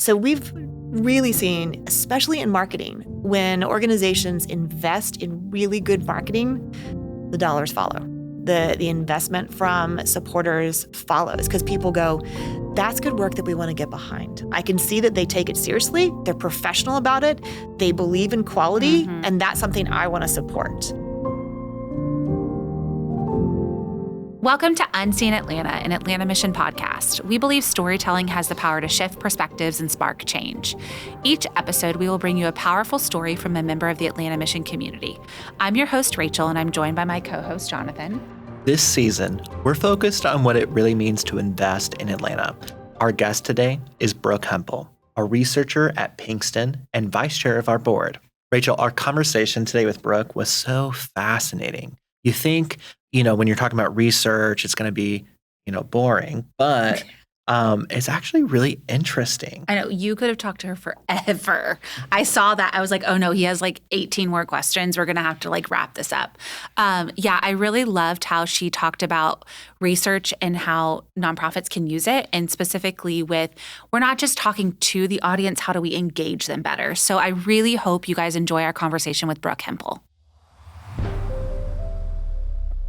So we've really seen, especially in marketing, when organizations invest in really good marketing, the dollars follow. The investment from supporters follows because people go, that's good work that we want to get behind. I can see that they take it seriously. They're professional about it. They believe in quality, and that's something I want to support. Welcome to Unseen Atlanta, an Atlanta Mission podcast. We believe storytelling has the power to shift perspectives and spark change. Each episode, we will bring you a powerful story from a member of the Atlanta Mission community. I'm your host, Rachel, and I'm joined by my co-host, Jonathan. This season, we're focused on what it really means to invest in Atlanta. Our guest today is Brooke Hempel, a researcher at Pinkston and vice chair of our board. Rachel, our conversation today with Brooke was so fascinating. You think, when you're talking about research, it's going to be, boring, but it's actually really interesting. I know you could have talked to her forever. I saw that. I was like, oh no, he has 18 more questions. We're going to have to wrap this up. I really loved how she talked about research and how nonprofits can use it. And specifically we're not just talking to the audience, how do we engage them better? So I really hope you guys enjoy our conversation with Brooke Hempel.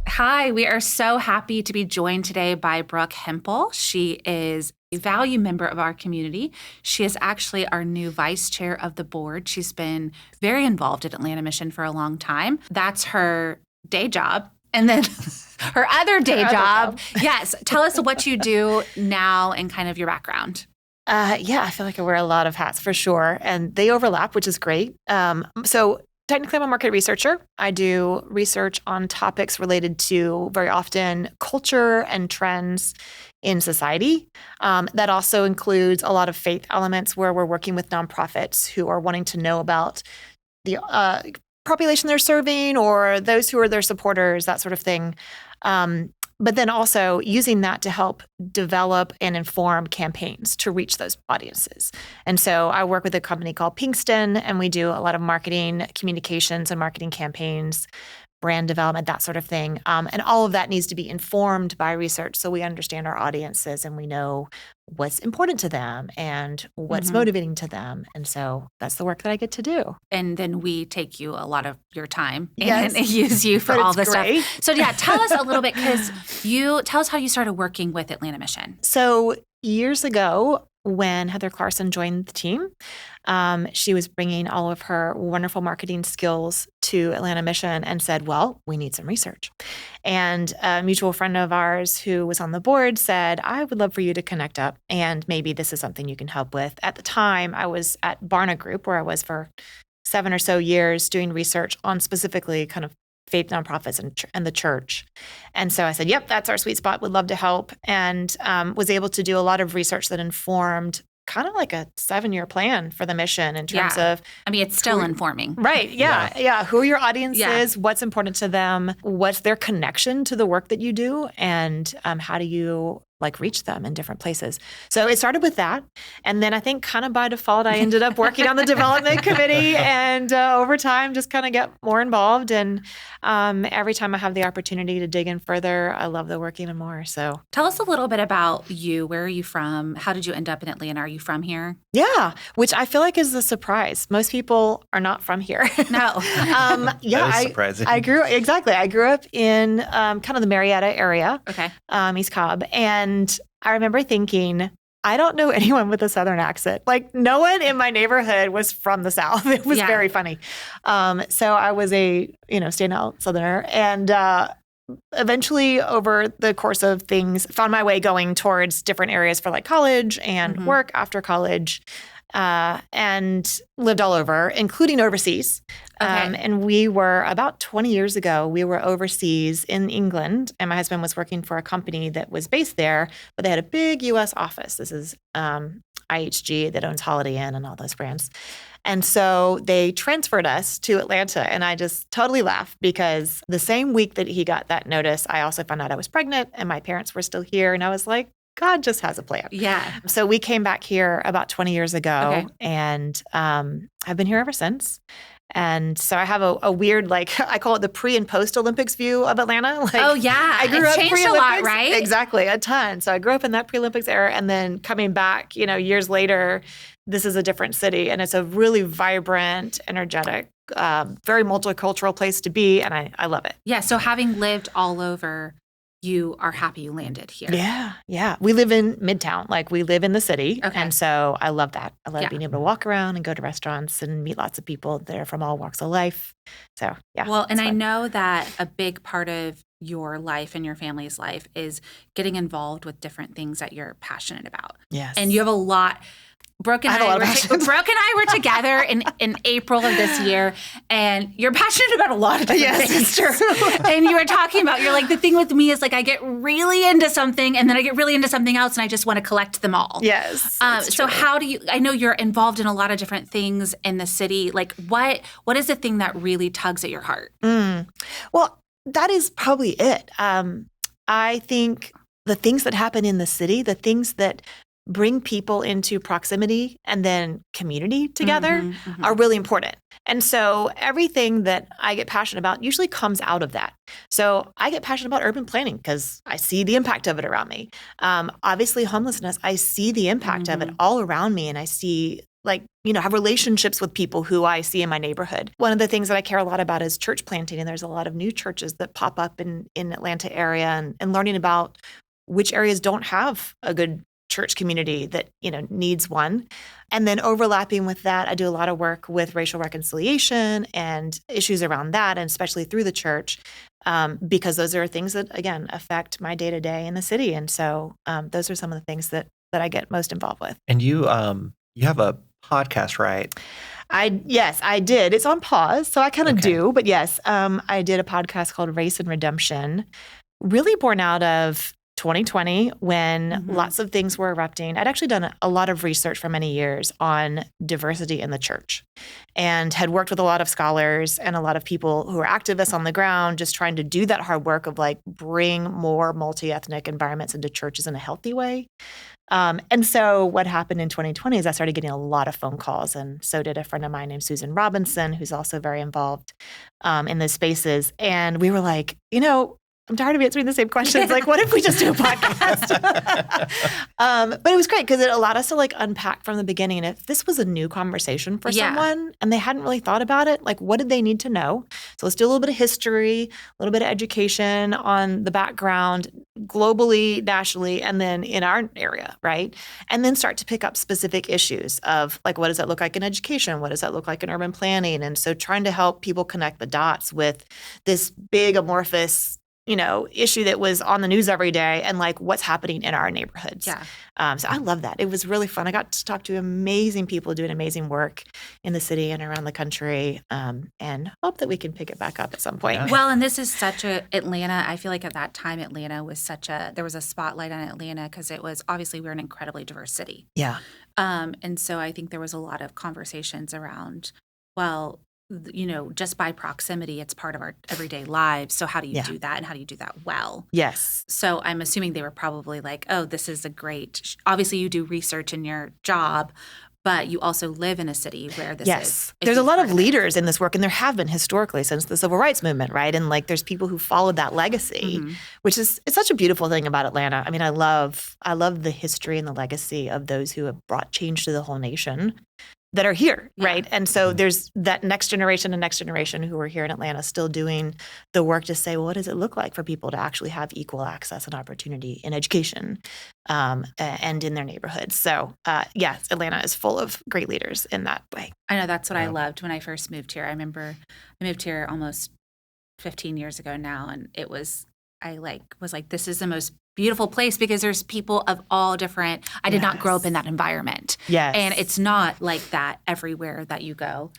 Hi, we are so happy to be joined today by Brooke Hempel. She is a value member of our community. She is actually our new vice chair of the board. She's been very involved at Atlanta Mission for a long time. That's her day job. And then her other day job. Yes. Tell us what you do now and kind of your background. I feel like I wear a lot of hats for sure. And they overlap, which is great. Technically, I'm a market researcher. I do research on topics related to, very often, culture and trends in society. That also includes a lot of faith elements where we're working with nonprofits who are wanting to know about the population they're serving or those who are their supporters, that sort of thing. But then also using that to help develop and inform campaigns to reach those audiences. And so I work with a company called Pinkston, and we do a lot of marketing communications and marketing campaigns, brand development, that sort of thing. And all of that needs to be informed by research so we understand our audiences and we know what's important to them and what's motivating to them. And so that's the work that I get to do. And then we take you a lot of your time and use you for all this stuff. So tell us a little bit, because tell us how you started working with Atlanta Mission. So years ago, when Heather Clarkson joined the team, she was bringing all of her wonderful marketing skills to Atlanta Mission and said, well, we need some research. And a mutual friend of ours who was on the board said, I would love for you to connect up, and maybe this is something you can help with. At the time, I was at Barna Group, where I was for 7 or so years doing research on specifically kind of faith nonprofits and the church. And so I said, yep, that's our sweet spot. Would love to help. And was able to do a lot of research that informed kind of like a 7-year plan for the mission in terms of... I mean, it's still informing. Right. Yeah. Who are your audiences? What's important to them? What's their connection to the work that you do? And how do you reach them in different places? So it started with that. And then I think kind of by default, I ended up working on the development committee, and over time just kind of get more involved. And every time I have the opportunity to dig in further, I love the work even more. So tell us a little bit about you. Where are you from? How did you end up in Atlanta? Are you from here? Yeah, which I feel like is a surprise. Most people are not from here. No. That is surprising. I grew up in kind of the Marietta area. Okay. East Cobb. And I remember thinking, I don't know anyone with a Southern accent. No one in my neighborhood was from the South. It was very funny. So I was a, standout Southerner. And eventually, over the course of things, found my way going towards different areas for college and work after college. And lived all over, including overseas. Okay. And we were, about 20 years ago, we were overseas in England, and my husband was working for a company that was based there, but they had a big U.S. office. This is IHG that owns Holiday Inn and all those brands. And so they transferred us to Atlanta, and I just totally laughed because the same week that he got that notice, I also found out I was pregnant and my parents were still here, and I was like, God just has a plan. Yeah. So we came back here about 20 years ago, and I've been here ever since. And so I have a weird, I call it the pre and post Olympics view of Atlanta. I grew up changed pre-Olympics. A lot, right? Exactly, a ton. So I grew up in that pre-Olympics era, and then coming back, years later, this is a different city, and it's a really vibrant, energetic, very multicultural place to be, and I love it. Yeah. So having lived all over, you are happy you landed here. Yeah. We live in Midtown, like we live in the city, Okay. and so I love that. I love Yeah. being able to walk around and go to restaurants and meet lots of people that are from all walks of life. So yeah. Well, and it's I fun. know that a big part of your life and your family's life is getting involved with different things that you're passionate about. Yes. And you have a lot. Brooke and I have a lot of Brooke passions. and I were together in April of this year, and you're passionate about a lot of different Yes, things. it's true. And you were talking about, you're like, the thing with me is like I get really into something, and then I get really into something else, and I just want to collect them all. Yes. it's So true. how do you? I know you're involved in a lot of different things in the city. Like, what is the thing that really tugs at your heart? Well, that is probably it. I think the things that happen in the city, the things that bring people into proximity and then community together are really important. And so everything that I get passionate about usually comes out of that. So I get passionate about urban planning because I see the impact of it around me. Obviously, homelessness, I see the impact of it all around me, and I see have relationships with people who I see in my neighborhood. One of the things that I care a lot about is church planting, and there's a lot of new churches that pop up in Atlanta area, and learning about which areas don't have a good church community that needs one. And then overlapping with that, I do a lot of work with racial reconciliation and issues around that, and especially through the church, because those are things that, again, affect my day-to-day in the city. And so those are some of the things that I get most involved with. And you have a podcast, right? Yes, I did. It's on pause, so I kind of Okay. do. But yes, I did a podcast called Race and Redemption, really born out of 2020 when lots of things were erupting. I'd actually done a lot of research for many years on diversity in the church, and had worked with a lot of scholars and a lot of people who are activists on the ground, just trying to do that hard work of bring more multi-ethnic environments into churches in a healthy way. And so what happened in 2020 is I started getting a lot of phone calls, and so did a friend of mine named Susan Robinson, who's also very involved in those spaces. And we were like, I'm tired of answering the same questions. What if we just do a podcast? But it was great because it allowed us to unpack from the beginning. And if this was a new conversation for someone and they hadn't really thought about it, what did they need to know? So let's do a little bit of history, a little bit of education on the background globally, nationally, and then in our area, right? And then start to pick up specific issues of what does that look like in education? What does that look like in urban planning? And so trying to help people connect the dots with this big amorphous issue that was on the news every day, and what's happening in our neighborhoods. Yeah. So I love that. It was really fun. I got to talk to amazing people doing amazing work in the city and around the country, and hope that we can pick it back up at some point. Yeah. Well, and this is such Atlanta, I feel like at that time, Atlanta was there was a spotlight on Atlanta because it was, obviously, we're an incredibly diverse city. Yeah. And so I think there was a lot of conversations around, well, just by proximity, it's part of our everyday lives. So how do you do that? And how do you do that well? Yes. So I'm assuming they were probably like, oh, this is obviously you do research in your job, but you also live in a city where this is. There's a lot of leaders in this work, and there have been historically since the civil rights movement, right? And there's people who followed that legacy, which is, it's such a beautiful thing about Atlanta. I mean, I love the history and the legacy of those who have brought change to the whole nation that are here, right? And so there's that next generation who are here in Atlanta still doing the work to say, well, what does it look like for people to actually have equal access and opportunity in education and in their neighborhoods? So yes, Atlanta is full of great leaders in that way. I know that's what I loved when I first moved here. I remember I moved here almost 15 years ago now, and it was, was like, this is the most beautiful place because there's people of all different. I did not grow up in that environment. Yes. And it's not like that everywhere that you go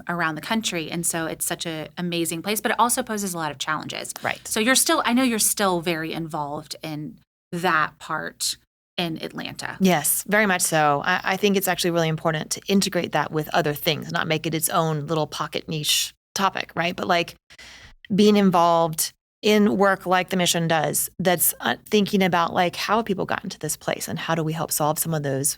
around the country. And so it's such an amazing place, but it also poses a lot of challenges. Right. So I know you're still very involved in that part in Atlanta. Yes, very much so. I think it's actually really important to integrate that with other things, not make it its own little pocket niche topic, right? But being involved in work like the mission does, that's thinking about how have people gotten to this place and how do we help solve some of those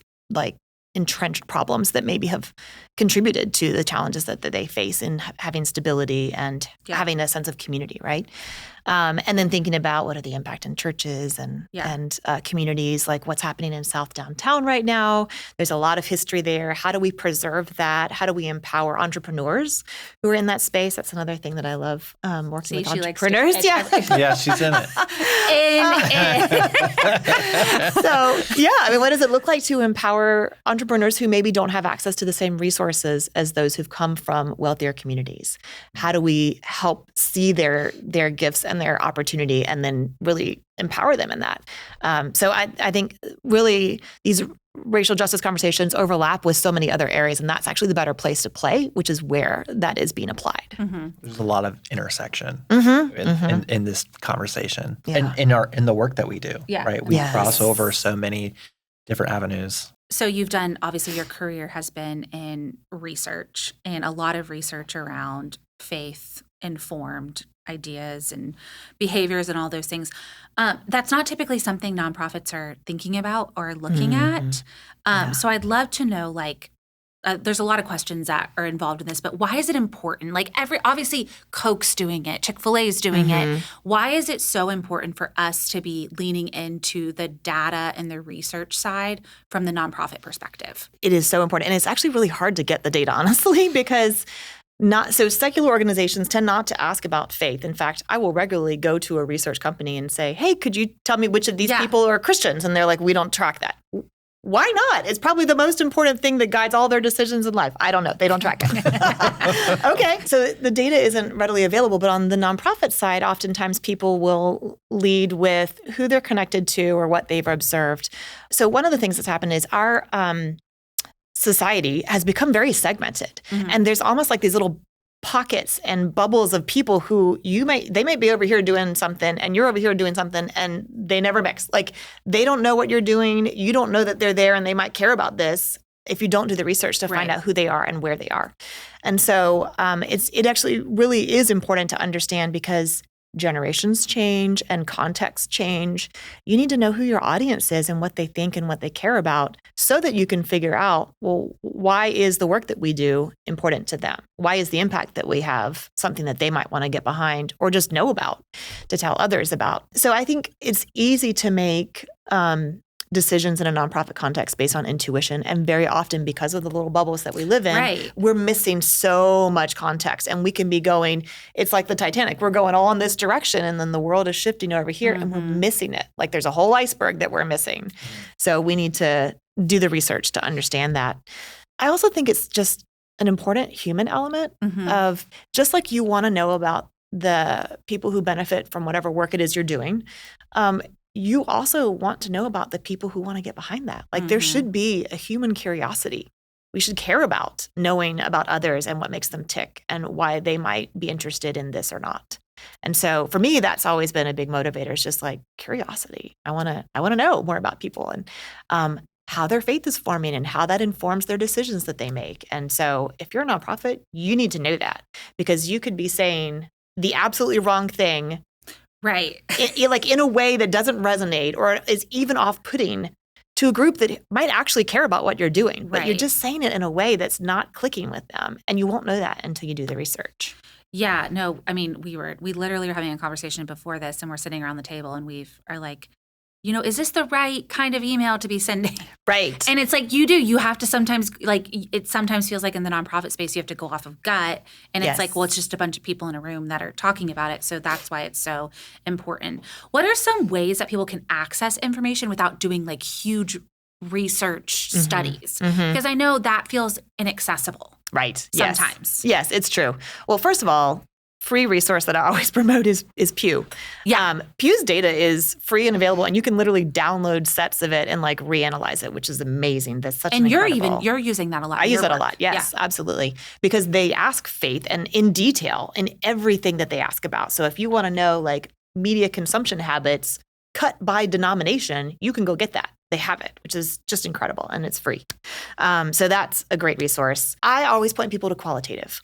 entrenched problems that maybe have contributed to the challenges that they face in having stability and having a sense of community, right? And then thinking about what are the impact in churches and communities, like what's happening in South Downtown right now. There's a lot of history there. How do we preserve that? How do we empower entrepreneurs who are in that space? That's another thing that I love working with entrepreneurs. Yeah, she's in it. So, what does it look like to empower entrepreneurs who maybe don't have access to the same resources as those who've come from wealthier communities? How do we help see their gifts and their opportunity and then really empower them in that? So I think really these racial justice conversations overlap with so many other areas, and that's actually the better place to play, which is where that is being applied. Mm-hmm. There's a lot of intersection in this conversation and in the work that we do, right? We cross over so many different avenues. So you've done, obviously your career has been in research and a lot of research around faith-informed ideas and behaviors and all those things. That's not typically something nonprofits are thinking about or looking at. So I'd love to know, there's a lot of questions that are involved in this, but why is it important? Obviously Coke's doing it, Chick-fil-A's doing it. Why is it so important for us to be leaning into the data and the research side from the nonprofit perspective? It is so important. And it's actually really hard to get the data, honestly, because secular organizations tend not to ask about faith. In fact, I will regularly go to a research company and say, hey, could you tell me which of these people are Christians? And they're like, we don't track that. Why not? It's probably the most important thing that guides all their decisions in life. I don't know. They don't track it. Okay. So the data isn't readily available. But on the nonprofit side, oftentimes people will lead with who they're connected to or what they've observed. So one of the things that's happened is our society has become very segmented. And there's almost like these little pockets and bubbles of people who they might be over here doing something and you're over here doing something and they never mix. Like they don't know what you're doing. You don't know that they're there and they might care about this if you don't do the research to find out who they are and where they are. And so it actually really is important to understand because generations change and contexts change. You need to know who your audience is and what they think and what they care about so that you can figure out, well, why is the work that we do important to them? Why is the impact that we have something that they might want to get behind or just know about to tell others about? So I think it's easy to make decisions in a nonprofit context based on intuition. And very often because of the little bubbles that we live in, we're missing so much context and we can be going, it's like the Titanic. We're going all in this direction and then the world is shifting over here and we're missing it. Like there's a whole iceberg that we're missing. So we need to do the research to understand that. I also think it's just an important human element of just like you want to know about the people who benefit from whatever work it is you're doing, you also want to know about the people who want to get behind that. Like there should be a human curiosity. We should care about knowing about others and what makes them tick and why they might be interested in this or not. And so for me, that's always been a big motivator. It's just like curiosity. I want to know more about people and how their faith is forming and how that informs their decisions that they make. And so if you're a nonprofit, you need to know that because you could be saying the absolutely wrong thing in a way that doesn't resonate or is even off-putting to a group that might actually care about what you're doing. But you're just saying it in a way that's not clicking with them. And you won't know that until you do the research. Yeah, no, I mean, we literally were having a conversation before this and we're sitting around the table and are like, is this the right kind of email to be sending? Right. And it's like you have to sometimes, it sometimes feels like in the nonprofit space, you have to go off of gut. And it's like, well, it's just a bunch of people in a room that are talking about it. So that's why it's so important. What are some ways that people can access information without doing huge research studies? Because I know that feels inaccessible. Right. Sometimes. Yes, it's true. Well, first of all, free resource that I always promote is Pew. Yeah. Pew's data is free and available, and you can literally download sets of it and reanalyze it, which is amazing. That's such an incredible. And you're using that a lot. I use that a lot. Yes, absolutely. Because they ask faith and in detail in everything that they ask about. So if you want to know media consumption habits cut by denomination, you can go get that. They have it, which is just incredible, and it's free. So that's a great resource. I always point people to qualitative.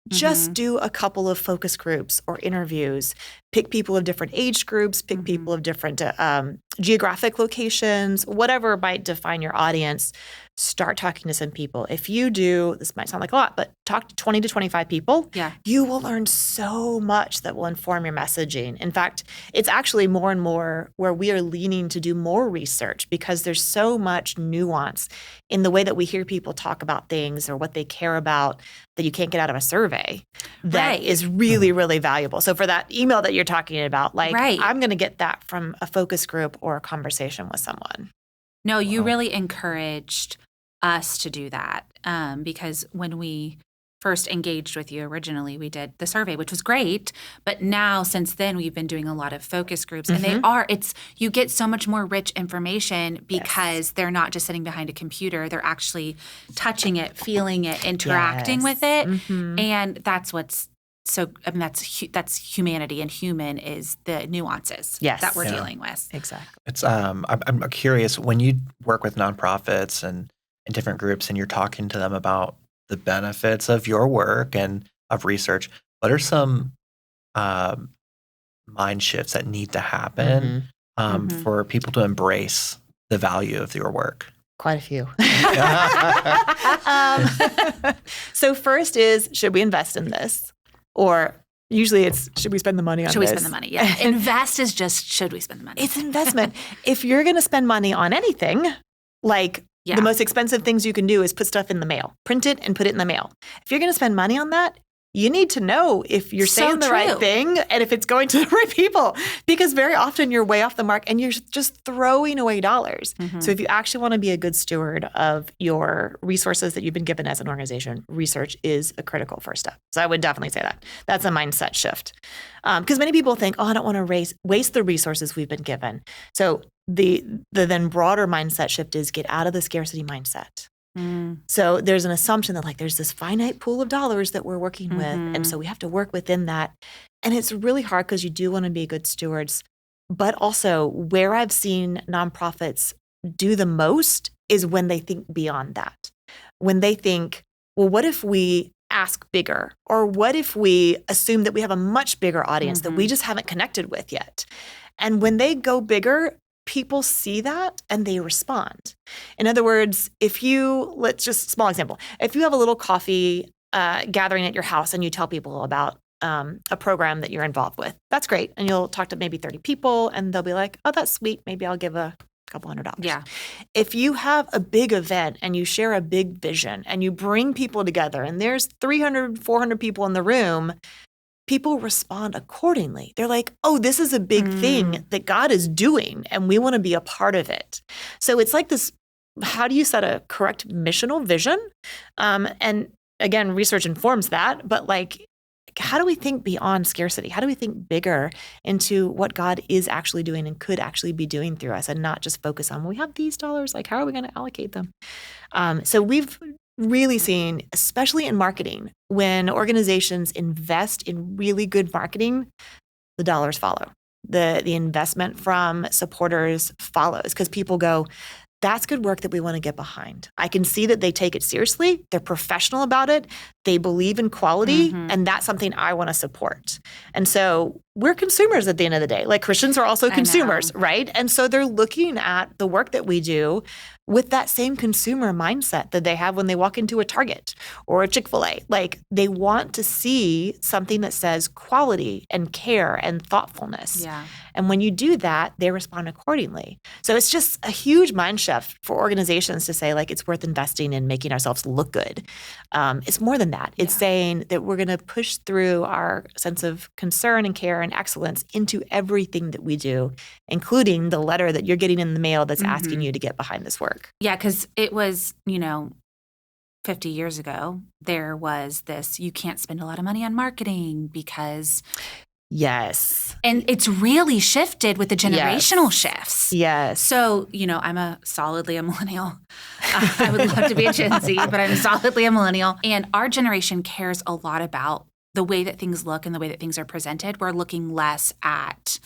Just do a couple of focus groups or interviews pick people of different age groups, pick Mm-hmm. people of different geographic locations, whatever might define your audience. Start talking to some people. If you do, this might sound like a lot, but talk to 20 to 25 people, Yeah. you will learn so much that will inform your messaging. In fact, it's actually more and more where we are leaning to do more research because there's so much nuance in the way that we hear people talk about things or what they care about that you can't get out of a survey that Right. is really, really valuable. So for that email that you're talking about, like Right. I'm going to get that from a focus group or a conversation with someone. No, you Wow. really encouraged us to do that because when we first engaged with you originally, we did the survey, which was great. But now, since then, we've been doing a lot of focus groups, and you get so much more rich information because they're not just sitting behind a computer; they're actually touching it, feeling it, interacting with it, and that's what's. So I mean, that's humanity, and human is the nuances that we're dealing with. Exactly. It's I'm curious, when you work with nonprofits and different groups and you're talking to them about the benefits of your work and of research, what are some mind shifts that need to happen for people to embrace the value of your work? Quite a few. So first is, should we invest in this? Or usually it's, should we spend the money on Should this? we spend the money? Yeah. Invest is just, should we spend the money? It's investment. If you're going to spend money on anything, like the most expensive things you can do is put stuff in the mail, print it and put it in the mail. If you're going to spend money on that, you need to know if you're saying the right thing and if it's going to the right people, because very often you're way off the mark and you're just throwing away dollars. So if you actually want to be a good steward of your resources that you've been given as an organization, research is a critical first step. So I would definitely say that. That's a mindset shift. Because many people think, oh, I don't want to waste the resources we've been given. So the then broader mindset shift is get out of the scarcity mindset. So there's an assumption that like there's this finite pool of dollars that we're working with. And so we have to work within that. And it's really hard because you do want to be good stewards. But also where I've seen nonprofits do the most is when they think beyond that. When they think, well, what if we ask bigger? Or what if we assume that we have a much bigger audience that we just haven't connected with yet? And when they go bigger, people see that and they respond. In other words, small example, if you have a little coffee gathering at your house and you tell people about a program that you're involved with, that's great. And you'll talk to maybe 30 people and they'll be like, oh, that's sweet. Maybe I'll give a couple $100. Yeah. If you have a big event and you share a big vision and you bring people together and there's 300, 400 people in the room, people respond accordingly. They're like, oh, this is a big thing that God is doing and we want to be a part of it. So it's like this, how do you set a correct missional vision? And again, research informs that, but like, how do we think beyond scarcity? How do we think bigger into what God is actually doing and could actually be doing through us and not just focus on, well, we have these dollars, like how are we going to allocate them? So we've really seen, especially in marketing, when organizations invest in really good marketing, the dollars follow. The investment from supporters follows because people go, that's good work that we want to get behind. I can see that they take it seriously. They're professional about it. They believe in quality, and that's something I want to support. And so we're consumers at the end of the day. Like Christians are also consumers, right? And so they're looking at the work that we do with that same consumer mindset that they have when they walk into a Target or a Chick-fil-A. Like they want to see something that says quality and care and thoughtfulness. Yeah. And when you do that, they respond accordingly. So it's just a huge mind shift for organizations to say, like, it's worth investing in making ourselves look good. It's more than that. It's saying that we're going to push through our sense of concern and care and excellence into everything that we do, including the letter that you're getting in the mail that's asking you to get behind this work. Yeah, because it was, 50 years ago, there was this, you can't spend a lot of money on marketing because... Yes. And it's really shifted with the generational shifts. Yes. So, I'm solidly a millennial. I would love to be a Gen Z, but I'm solidly a millennial. And our generation cares a lot about the way that things look and the way that things are presented. We're looking less at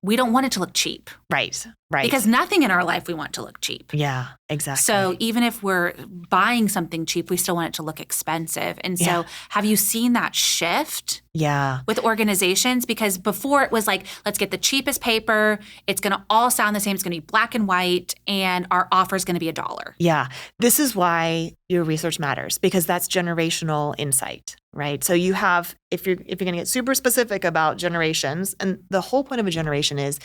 we don't want it to look cheap. Right. Because nothing in our life we want to look cheap. Yeah, exactly. So even if we're buying something cheap, we still want it to look expensive. And so have you seen that shift? Yeah. With organizations? Because before it was like, let's get the cheapest paper. It's going to all sound the same. It's going to be black and white, and our offer is going to be $1. Yeah. This is why your research matters, because that's generational insight, right? So you have, if you're going to get super specific about generations, and the whole point of a generation is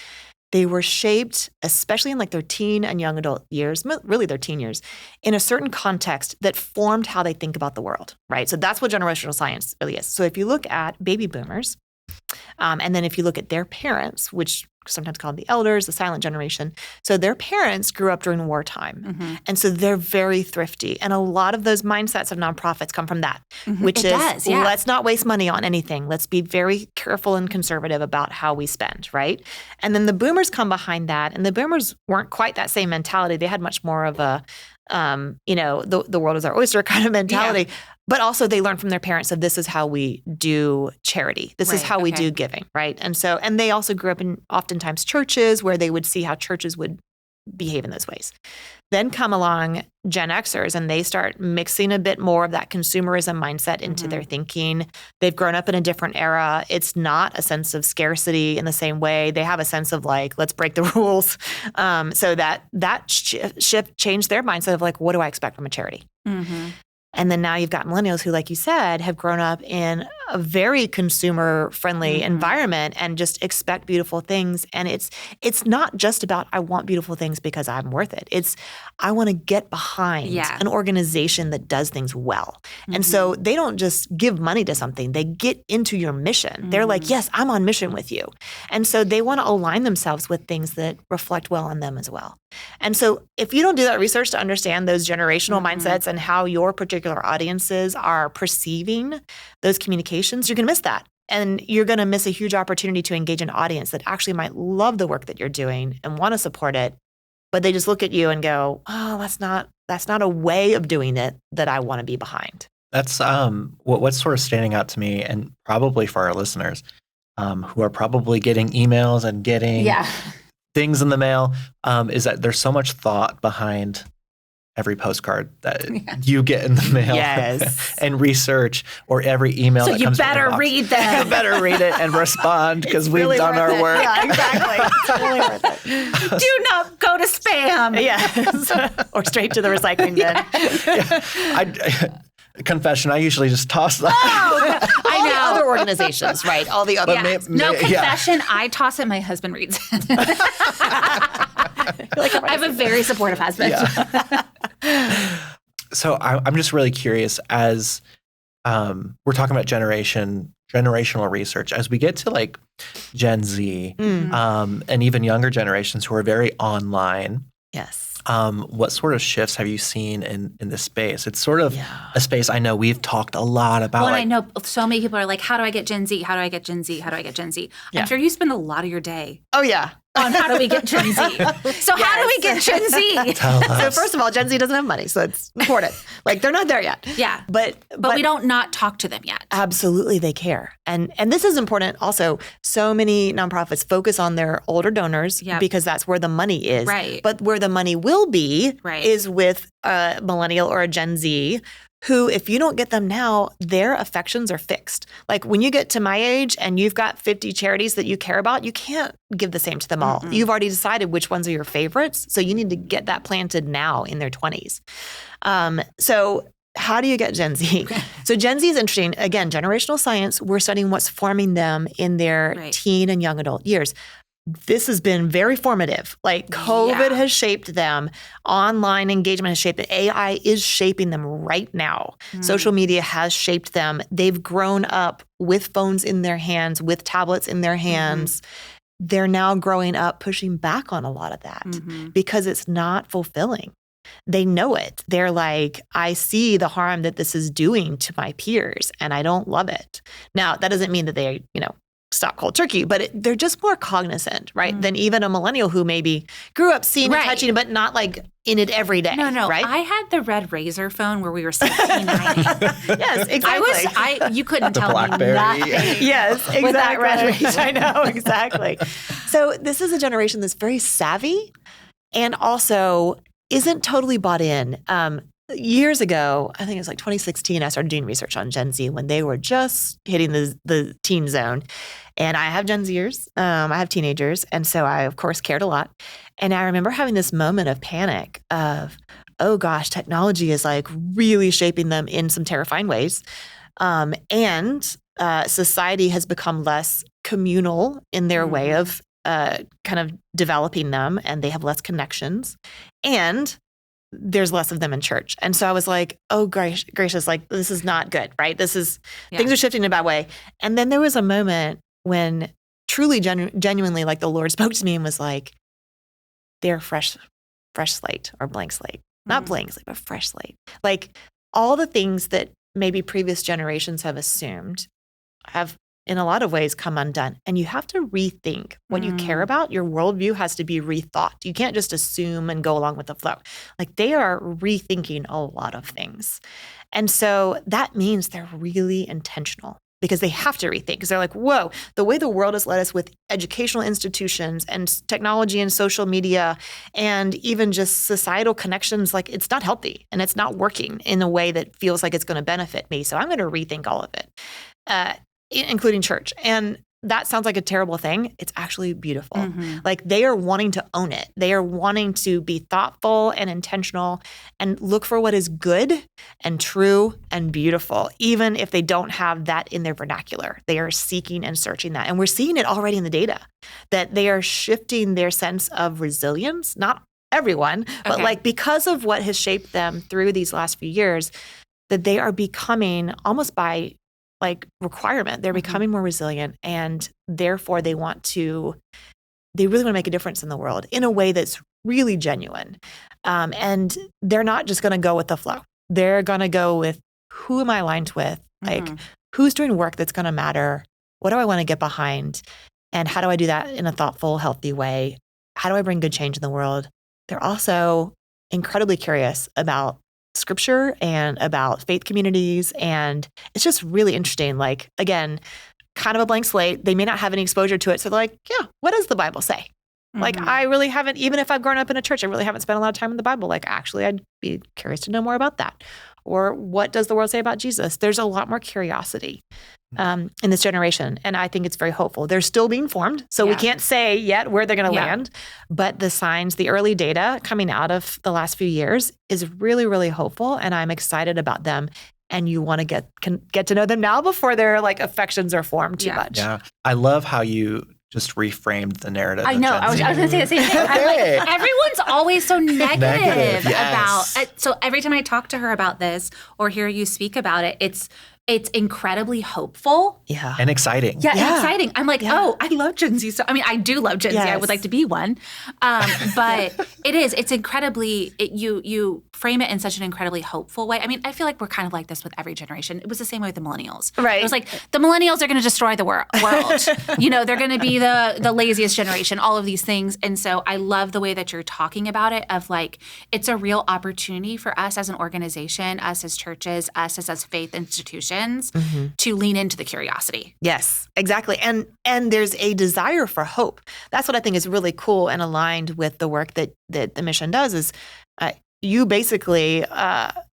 they were shaped, especially in like their teen and young adult years, really their teen years, in a certain context that formed how they think about the world, right? So that's what generational science really is. So if you look at baby boomers, and then if you look at their parents, which sometimes called the elders, the silent generation. So their parents grew up during wartime. And so they're very thrifty. And a lot of those mindsets of nonprofits come from that, which let's not waste money on anything. Let's be very careful and conservative about how we spend, right? And then the boomers come behind that. And the boomers weren't quite that same mentality. They had much more of a, the world is our oyster kind of mentality. But also they learned from their parents that this is how we do charity. This is how we do giving, right? And so, and they also grew up in oftentimes churches where they would see how churches would behave in those ways. Then come along Gen Xers, and they start mixing a bit more of that consumerism mindset into their thinking. They've grown up in a different era. It's not a sense of scarcity in the same way. They have a sense of like, let's break the rules. So that shift changed their mindset of like, what do I expect from a charity? And then now you've got millennials who, like you said, have grown up in a very consumer-friendly environment and just expect beautiful things. And it's not just about, I want beautiful things because I'm worth it. It's, I want to get behind an organization that does things well. And so they don't just give money to something. They get into your mission. They're like, yes, I'm on mission with you. And so they want to align themselves with things that reflect well on them as well. And so if you don't do that research to understand those generational mindsets and how your particular audiences are perceiving those communications, you're going to miss that. And you're going to miss a huge opportunity to engage an audience that actually might love the work that you're doing and want to support it. But they just look at you and go, oh, that's not a way of doing it that I want to be behind. That's what's sort of standing out to me, and probably for our listeners who are probably getting emails and getting things in the mail, is that there's so much thought behind every postcard that you get in the mail and research, or every email that comes in your box. So you better read them. You better read it and respond because we've done our work. Yeah, exactly. It's really worth it. Do not go to spam. Yes. Or straight to the recycling bin. Confession, I usually just toss that. Oh, I know. All the other organizations, right? All the other. No confession. I toss it. My husband reads it. I have a very supportive husband. So I'm just really curious, as we're talking about generational research, as we get to like Gen Z and even younger generations who are very online. Yes. What sort of shifts have you seen in this space? It's sort of a space I know we've talked a lot about. Well, I know so many people are like, how do I get Gen Z? How do I get Gen Z? How do I get Gen Z? I'm sure you spend a lot of your day. Oh, yeah. On how do we get Gen Z? So how do we get Gen Z? Tell us. So first of all, Gen Z doesn't have money, so it's important. Like they're not there yet. Yeah. But we don't not talk to them yet. Absolutely, they care. And this is important also. So many nonprofits focus on their older donors because that's where the money is. Right. But where the money will be is with a millennial or a Gen Z who, if you don't get them now, their affections are fixed. Like when you get to my age and you've got 50 charities that you care about, you can't give the same to them all. You've already decided which ones are your favorites. So you need to get that planted now in their 20s. So how do you get Gen Z? So Gen Z is interesting. Again, generational science, we're studying what's forming them in their teen and young adult years. This has been very formative. Like COVID has shaped them. Online engagement has shaped them. AI is shaping them right now. Social media has shaped them. They've grown up with phones in their hands, with tablets in their hands. They're now growing up pushing back on a lot of that because it's not fulfilling. They know it. They're like, I see the harm that this is doing to my peers and I don't love it. Now, that doesn't mean that they, stop cold turkey, but they're just more cognizant, right? Than even a millennial who maybe grew up seeing and touching, but not like in it every day. No. Right? I had the red Razor phone where we were 1690. Yes, exactly. You couldn't tell BlackBerry. me nothing. Yes, exactly. With that red Razor. I know, exactly. So this is a generation that's very savvy and also isn't totally bought in. Years ago, I think it was like 2016, I started doing research on Gen Z when they were just hitting the teen zone. And I have Gen Zers, I have teenagers. And so I, of course, cared a lot. And I remember having this moment of panic of, oh gosh, technology is like really shaping them in some terrifying ways. And society has become less communal in their way of kind of developing them, and they have less connections. And there's less of them in church. And so I was like, oh, gracious, like this is not good, right? Things are shifting in a bad way. And then there was a moment when truly, genuinely, like the Lord spoke to me and was like, they're fresh slate or blank slate. Not blank slate, but fresh slate. Like all the things that maybe previous generations have assumed have in a lot of ways come undone. And you have to rethink what you care about. Your worldview has to be rethought. You can't just assume and go along with the flow. Like they are rethinking a lot of things. And so that means they're really intentional because they have to rethink because they're like, whoa, the way the world has led us with educational institutions and technology and social media and even just societal connections, like it's not healthy and it's not working in a way that feels like it's going to benefit me. So I'm going to rethink all of it. Including church. And that sounds like a terrible thing. It's actually beautiful. Like they are wanting to own it. They are wanting to be thoughtful and intentional and look for what is good and true and beautiful, even if they don't have that in their vernacular. They are seeking and searching that. And we're seeing it already in the data that they are shifting their sense of resilience, not everyone, but like because of what has shaped them through these last few years, that they are becoming almost by like requirement. They're becoming more resilient and therefore they really want to make a difference in the world in a way that's really genuine. And they're not just going to go with the flow. They're going to go with who am I aligned with? Like who's doing work that's going to matter? What do I want to get behind? And how do I do that in a thoughtful, healthy way? How do I bring good change in the world? They're also incredibly curious about scripture and about faith communities. And it's just really interesting. Like, again, kind of a blank slate. They may not have any exposure to it. So they're like, yeah, what does the Bible say? Like, I really haven't, even if I've grown up in a church, I really haven't spent a lot of time in the Bible. Like, actually, I'd be curious to know more about that. Or what does the world say about Jesus? There's a lot more curiosity in this generation. And I think it's very hopeful. They're still being formed. So we can't say yet where they're going to land. But the signs, the early data coming out of the last few years is really, really hopeful. And I'm excited about them. And you want to get to know them now before their like affections are formed too much. Yeah. I love how you just reframed the narrative. I know. I was going to say the same thing. I'm like, everyone's always so negative about. So every time I talk to her about this or hear you speak about it, it's incredibly hopeful. Yeah. And exciting. Yeah, and exciting. I'm like, oh, I love Gen Z. So, I mean, I do love Gen Z. I would like to be one. But it's incredibly, you frame it in such an incredibly hopeful way. I mean, I feel like we're kind of like this with every generation. It was the same way with the millennials. Right. It was like, the millennials are going to destroy the world. They're going to be the laziest generation, all of these things. And so I love the way that you're talking about it of like, it's a real opportunity for us as an organization, us as churches, us as faith institutions, to lean into the curiosity. Yes, exactly. And there's a desire for hope. That's what I think is really cool and aligned with the work that the mission does is you basically,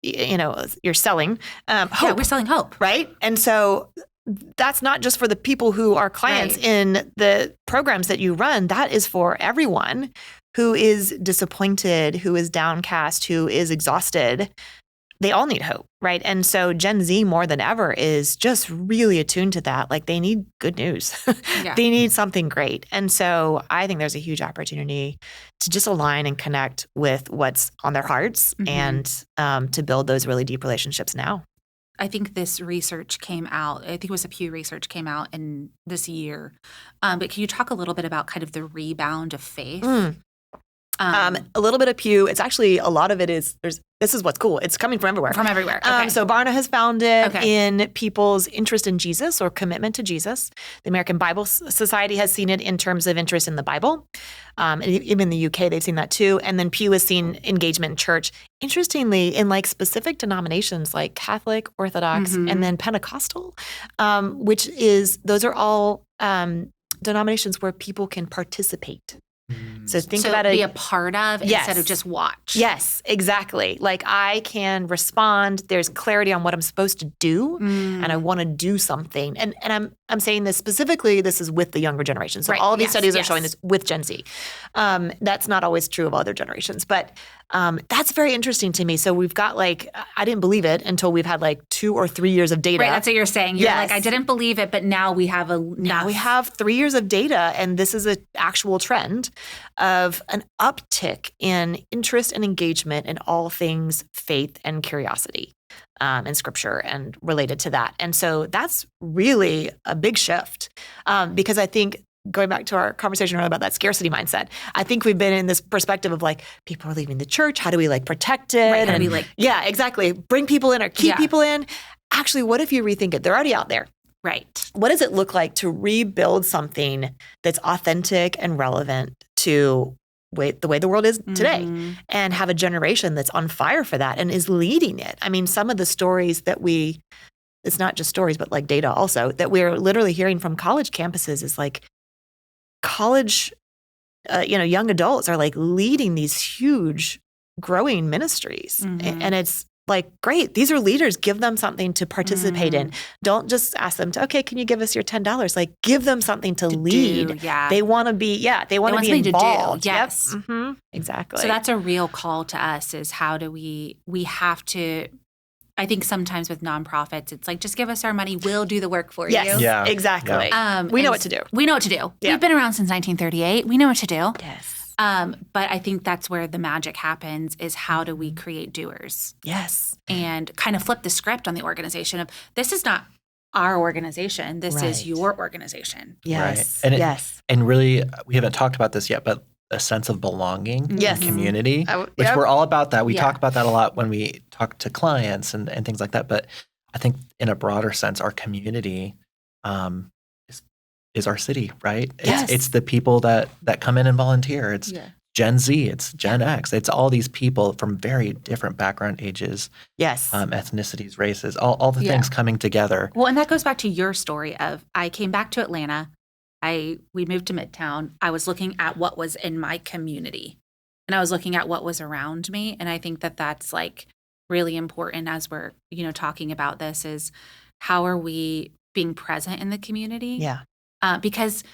you're selling hope. Yeah, we're selling hope. Right? And so that's not just for the people who are clients in the programs that you run. That is for everyone who is disappointed, who is downcast, who is exhausted. They all need hope, right? And so Gen Z more than ever is just really attuned to that. Like they need good news. They need something great. And so I think there's a huge opportunity to just align and connect with what's on their hearts and to build those really deep relationships now. I think this research came out, I think it was a Pew research came out in this year. But can you talk a little bit about kind of the rebound of faith? A little bit of Pew. It's actually, a lot of it is, this is what's cool. It's coming from everywhere. From everywhere. Okay. So Barna has found it in people's interest in Jesus or commitment to Jesus. The American Bible Society has seen it in terms of interest in the Bible. Even in the UK, they've seen that too. And then Pew has seen engagement in church. Interestingly, in like specific denominations like Catholic, Orthodox, and then Pentecostal, those are all denominations where people can participate. So think about it. Be a part of instead of just watch. Yes, exactly. Like I can respond. There's clarity on what I'm supposed to do, and I want to do something. And I'm saying this specifically. This is with the younger generation. So all of these studies are showing this with Gen Z. That's not always true of other generations, but that's very interesting to me. So we've got I didn't believe it until we've had 2 or 3 years of data. Right, that's what you're saying. You're like, I didn't believe it, but now we have now we have 3 years of data, and this is an actual trend of an uptick in interest and engagement in all things faith and curiosity and scripture and related to that. And so that's really a big shift because I think going back to our conversation earlier about that scarcity mindset, I think we've been in this perspective of people are leaving the church. How do we protect it? Right, how do we yeah, exactly. Bring people in or keep people in. Actually, what if you rethink it? They're already out there. Right. What does it look like to rebuild something that's authentic and relevant to the way the world is today and have a generation that's on fire for that and is leading it? I mean, some of the stories that it's not just stories, but data also, that we're literally hearing from college campuses is college, young adults are leading these huge growing ministries. And it's great. These are leaders. Give them something to participate in. Don't just ask them to, can you give us your $10? Give them something to lead. They want to be, they want to be involved. Yes. Yep. Exactly. So that's a real call to us is how do we have to, I think sometimes with nonprofits, it's just give us our money. We'll do the work for you. Yeah, exactly. Yeah. We know what to do. We know what to do. Yeah. We've been around since 1938. We know what to do. Yes. But I think that's where the magic happens is how do we create doers? Yes. And kind of flip the script on the organization of this is not our organization. This is your organization. Yes. Right. Yes. And really, we haven't talked about this yet, but a sense of belonging in community, which we're all about that. We talk about that a lot when we talk to clients and things like that. But I think in a broader sense, our community is our city, right? It's the people that come in and volunteer. It's Gen Z, it's Gen X. It's all these people from very different background, ages, ethnicities, races, all the things coming together. Well, and that goes back to your story of I came back to Atlanta. We moved to Midtown. I was looking at what was in my community and I was looking at what was around me. And I think that that's really important as we're, talking about this is how are we being present in the community? Yeah. Because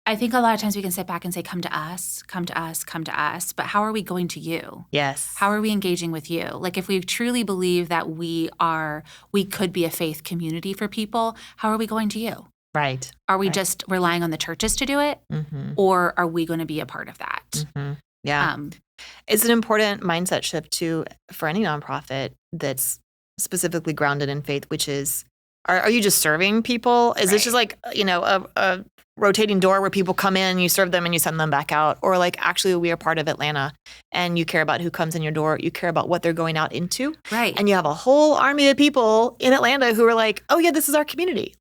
I think a lot of times we can sit back and say, come to us, come to us, come to us. But how are we going to you? Yes. How are we engaging with you? If we truly believe that we could be a faith community for people, how are we going to you? Right. Are we just relying on the churches to do it? Or are we going to be a part of that? Yeah. It's an important mindset shift too for any nonprofit that's specifically grounded in faith, which is, are you just serving people? Is this just a rotating door where people come in, you serve them and you send them back out? Or actually we are part of Atlanta and you care about who comes in your door. You care about what they're going out into. Right. And you have a whole army of people in Atlanta who are oh yeah, this is our community.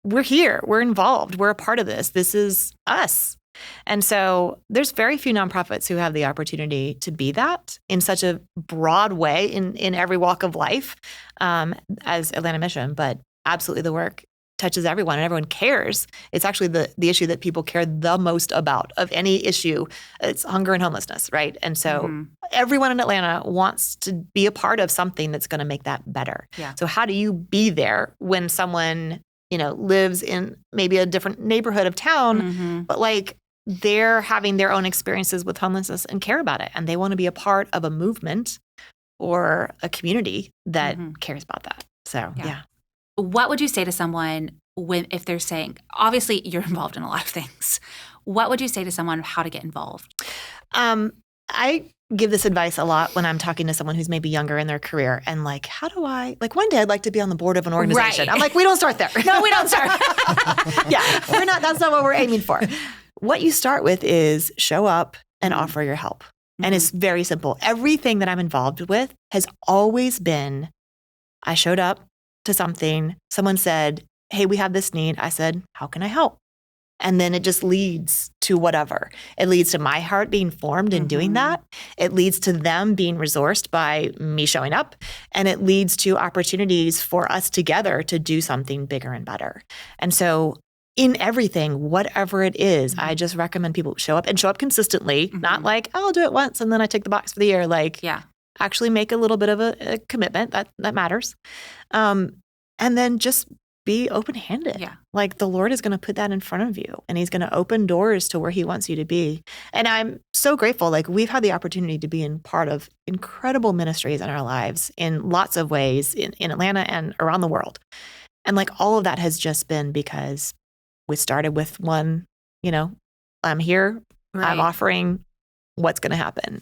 We're here. We're involved. We're a part of this. This is us. And so there's very few nonprofits who have the opportunity to be that in such a broad way in every walk of life as Atlanta Mission. But absolutely the work touches everyone and everyone cares. It's actually the issue that people care the most about of any issue. It's hunger and homelessness, right? And so everyone in Atlanta wants to be a part of something that's going to make that better. Yeah. So how do you be there when someone, lives in maybe a different neighborhood of town, but they're having their own experiences with homelessness and care about it. And they want to be a part of a movement or a community that cares about that. So, yeah. What would you say to someone if they're saying, obviously you're involved in a lot of things. What would you say to someone of how to get involved? I give this advice a lot when I'm talking to someone who's maybe younger in their career and how do I, one day I'd like to be on the board of an organization. Right. I'm we don't start there. No, we don't start. That's not what we're aiming for. What you start with is show up and offer your help. And it's very simple. Everything that I'm involved with has always been, I showed up to something, someone said, hey, we have this need. I said, how can I help? And then it just leads to whatever. It leads to my heart being formed in doing that. It leads to them being resourced by me showing up. And it leads to opportunities for us together to do something bigger and better. And so in everything, whatever it is, I just recommend people show up and show up consistently, not like, oh, I'll do it once and then I take the box for the year. Like, actually make a little bit of a commitment. That matters. And then just be open-handed. Like the Lord is going to put that in front of you and he's going to open doors to where he wants you to be. And I'm so grateful. Like we've had the opportunity to be in part of incredible ministries in our lives in lots of ways in Atlanta and around the world. And like all of that has just been because we started with one, I'm here, I'm offering, what's going to happen.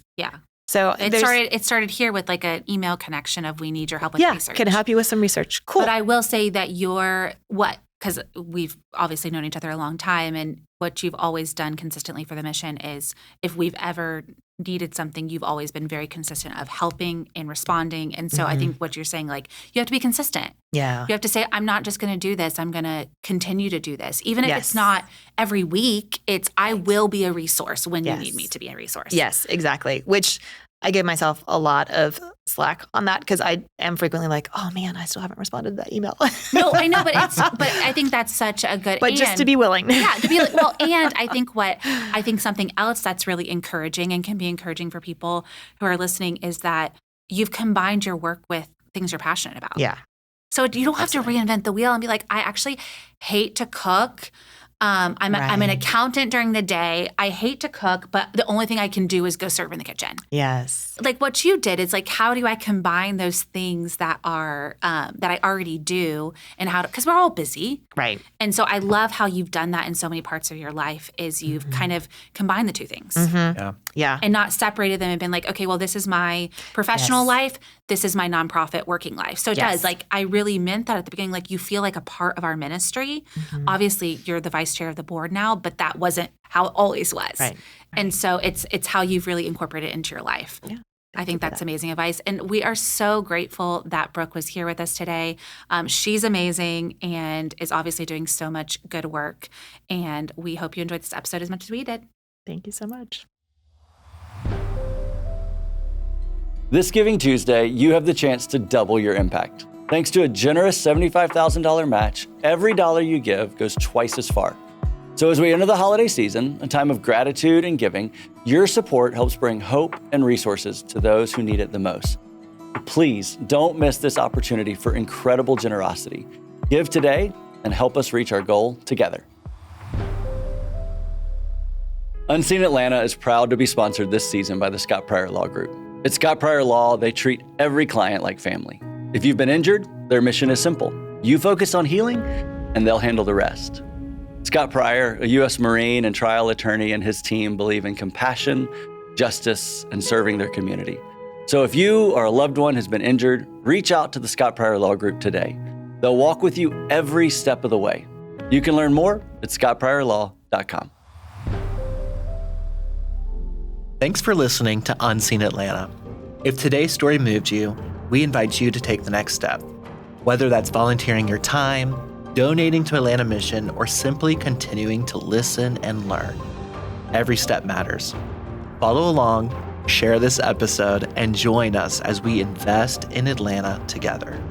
So it started here with like an email connection of we need your help with research. Can I help you with some research? Cool. But I will say that because we've obviously known each other a long time, and what you've always done consistently for the mission is if we've ever needed something, you've always been very consistent of helping and responding. And so I think what you're saying, like you have to be consistent. You have to say, I'm not just going to do this. I'm going to continue to do this. Even if it's not every week, I will be a resource when you need me to be a resource. Yes, exactly. Which I give myself a lot of slack on that because I am frequently like, oh man, I still haven't responded to that email. No, I know, but I think that's such a good. But just to be willing. To be like, well, and I think something else that's really encouraging and can be encouraging for people who are listening is that you've combined your work with things you're passionate about. So you don't have to reinvent the wheel and be like, I actually hate to cook. I'm an accountant during the day. I hate to cook, but the only thing I can do is go serve in the kitchen. Yes. Like what you did is like, how do I combine those things that are that I already do and because we're all busy. Right. And so I love how you've done that in so many parts of your life is you've kind of combined the two things. Yeah. And not separated them and been like, okay, well, this is my professional life. This is my nonprofit working life. So it does. Like I really meant that at the beginning, like you feel like a part of our ministry. Obviously, you're the vice chair of the board now, but that wasn't how it always was. Right. And so it's how you've really incorporated it into your life. I think that's amazing advice. And we are so grateful that Brooke was here with us today. She's amazing and is obviously doing so much good work. And we hope you enjoyed this episode as much as we did. Thank you so much. This Giving Tuesday, you have the chance to double your impact. Thanks to a generous $75,000 match, every dollar you give goes twice as far. So as we enter the holiday season, a time of gratitude and giving, your support helps bring hope and resources to those who need it the most. Please don't miss this opportunity for incredible generosity. Give today and help us reach our goal together. Unseen Atlanta is proud to be sponsored this season by the Scott Pryor Law Group. At Scott Pryor Law, they treat every client like family. If you've been injured, their mission is simple. You focus on healing, and they'll handle the rest. Scott Pryor, a U.S. Marine and trial attorney, and his team believe in compassion, justice, and serving their community. So if you or a loved one has been injured, reach out to the Scott Pryor Law Group today. They'll walk with you every step of the way. You can learn more at scottpryorlaw.com. Thanks for listening to Unseen Atlanta. If today's story moved you, we invite you to take the next step. Whether that's volunteering your time, donating to Atlanta Mission, or simply continuing to listen and learn. Every step matters. Follow along, share this episode, and join us as we invest in Atlanta together.